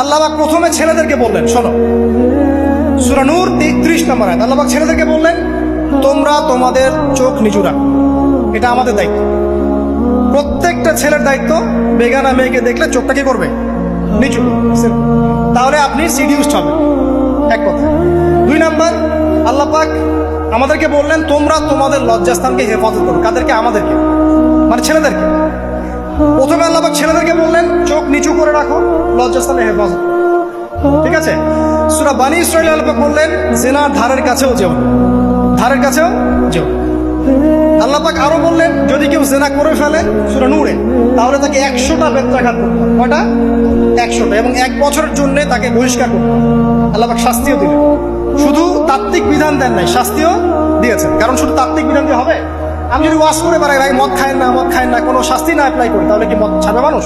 আল্লাহ পাক প্রথমে ছেলেদেরকে বললেন, শোনো, সূরা নূর 30 নম্বর আয়াত। আল্লাহ পাক ছেলেদেরকে বললেন, তোমরা তোমাদের চোখ নিচু রাখো, এটা আমাদের দায়িত্ব। প্রত্যেকটা ছেলের দায়িত্ব বেগানা মেয়েকে দেখলে চোখটা কি করবে? নিচু। তাহলে আপনি সিডিউসড হবেন, এক কথা। 2 নাম্বার, আল্লাহ পাক আমাদেরকে বললেন, তোমরা তোমাদের লজ্জাস্থানকে হেফাজত করো। কাদেরকে? আমাদেরকে, মানে ছেলেদেরকে। প্রথমে আল্লাহ পাক ছেলেদেরকে বললেন, চোখ নিচু করে রাখো, লজ্জাস্থানে হেফাজত করো। ঠিক আছে? সূরা বানী ইসরাঈল আল্লাহ পাক বললেন, জিনার ধারের কাছেও যেও না, ধারের কাছেও যেও। আল্লাহ পাক আরো বললেন, যদি কেউ জিনা করে ফেলে, সূরা নূরে, তাহলে তাকে 100টা বেত্রাঘাত করতে হবে। কয়টা? 100টা, এবং 1 বছরের জন্য তাকে বহিষ্কার করতে হবে। আল্লাহ পাক শাস্তিও দিলেন, শুধু তাত্ত্বিক বিধান দেন নাই, শাস্তিও দিয়েছেন। কারণ শুধু তাত্ত্বিক বিধান দিয়ে হবে? আমি যদি ওয়াজ করে বেড়াই, ভাই মদ খায় না, মদ খায় না, কোনো শাস্তি না অ্যাপ্লাই করি, তাহলে কি মদ ছাড়বে মানুষ?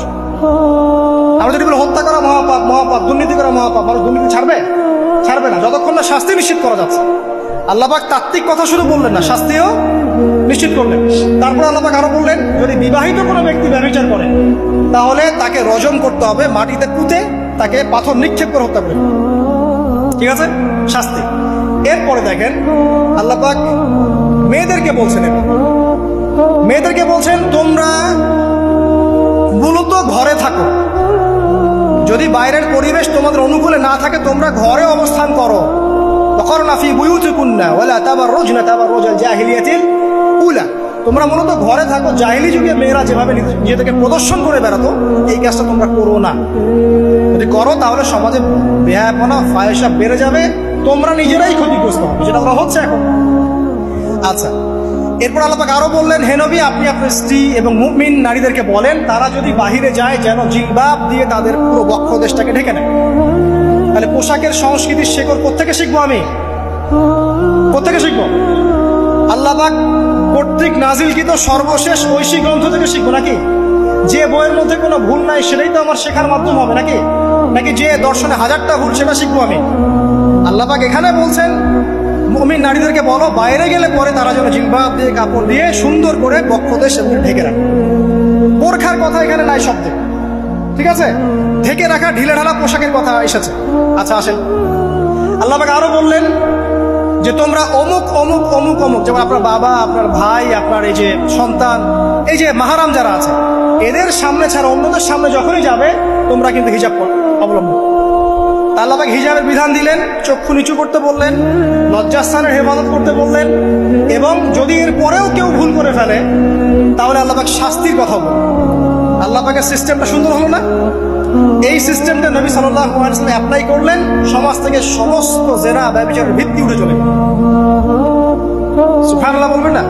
আমরা যদি বলি হত্যা করা মহাপাপ, মহাপাপ, দুর্নীতি করা মহাপাপ, মানুষ দুর্নীতি ছাড়বে? ছাড়বে না, যতক্ষণ না শাস্তি নিশ্চিত করা যাচ্ছে। আল্লাহ পাক তাত্ত্বিক কথা শুধু বললেন না, শাস্তিও নিশ্চিত করলেন। তারপর আল্লাহ পাক আরো বললেন, যদি বিবাহিত কোনো ব্যক্তি ব্যভিচার করে, তাহলে তাকে রজম করতে হবে, মাটিতে পুঁতে তাকে পাথর নিক্ষেপ করে হত্যা করে। ঠিক আছে? শাস্তি। এরপরে দেখেন আল্লাহ পাক মেয়েদেরকে বলছেন, মেয়েদেরকে বলছেন, তোমরা মূলত ঘরে থাকো, যদি বাইরের পরিবেশ তোমাদের অনুকূলে না থাকে, তোমরা ঘরে অবস্থান করো। ওয়াকরনা ফি বুয়ুতিকুন্না ওয়ালা তাবাররুজনা তাবাররুজাল জাহিলিয়াতিল উলা। তোমরা মূলত ঘরে থাকো। জাহিলি যুগে মেয়েরা যেভাবে নিজেদেরকে প্রদর্শন করে বেড়াতো, এই কাজটা তোমরা করো না। যদি করো তাহলে সমাজে বেহায়াপনা, ফায়সা বেড়ে যাবে, তোমরা নিজেরাই ক্ষতিগ্রস্ত হবে, যেটা ওরা হচ্ছে এখন। আচ্ছা, এরপর আল্লাহ পাক আরো বললেন, হে নবী, আপনি আপনার স্ত্রী এবং মুমিন নারীদেরকে বলেন, তারা যদি বাহিরে যায় যেন জিলবাব দিয়ে তাদের পুরো বক্ষদেশটাকে ঢেকে নেয়। তাহলে পোশাকের সংস্কৃতির শেকড় কোত্থেকে শিখবো? আমি কোত্থেকে শিখবো? আল্লাহ পাক কর্তৃক নাজিলকৃত সর্বশেষ ঐশী গ্রন্থ থেকে শিখবো নাকি? যে বইয়ের মধ্যে কোনো ভুল নাই সেটাই তো আমার শেখার মাধ্যম হবে নাকি? নাকি যে দর্শনে 1000টা ভুল সেটা শিখবো আমি? আল্লাহ পাক এখানে বলছেন, মুমিন নারীদেরকে বলো, বাইরে গেলে পরে তারা যেন জিলবাব দিয়ে, কাপড় দিয়ে সুন্দর করে বক্ষদেশ এগুলো ঢেকে রাখে। বোরখার কথা এখানে নাই শব্দে। ঠিক আছে? ঢেকে রাখা ঢিলে ঢালা পোশাকের কথা এসেছে। আচ্ছা, আসেন, আল্লাহ পাক আরো বললেন যে তোমরা অমুক অমুক অমুক অমুক, যেমন আপনার বাবা, আপনার ভাই, আপনার এই যে সন্তান, এই যে মাহারাম যারা আছে, এদের সামনে ছাড়া অন্যদের সামনে যখনই যাবে, তোমরা কিন্তু হিজাব অবলম্বন। আল্লাহ পাক হিজাবের বিধান দিলেন, চক্ষু নিচু করতে বললেন, লজ্জাস্থানের হেফাজত করতে বললেন, এবং যদি এর পরেও কেউ ভুল করে ফেলে, তাহলে আল্লাহ পাক শাস্তির কথা বললেন। আল্লাহ পাকের সিস্টেমটা সুন্দর হলো না? এই সিস্টেমটা নবী সাল্লাল্লাহু আলাইহি ওয়াসাল্লাম অ্যাপ্লাই করলেন, সমাজ থেকে সমস্ত জেনা ব্যভিচারের ভিত্তি উঠে চলে গেল। সুবহানাল্লাহ বলবেন না?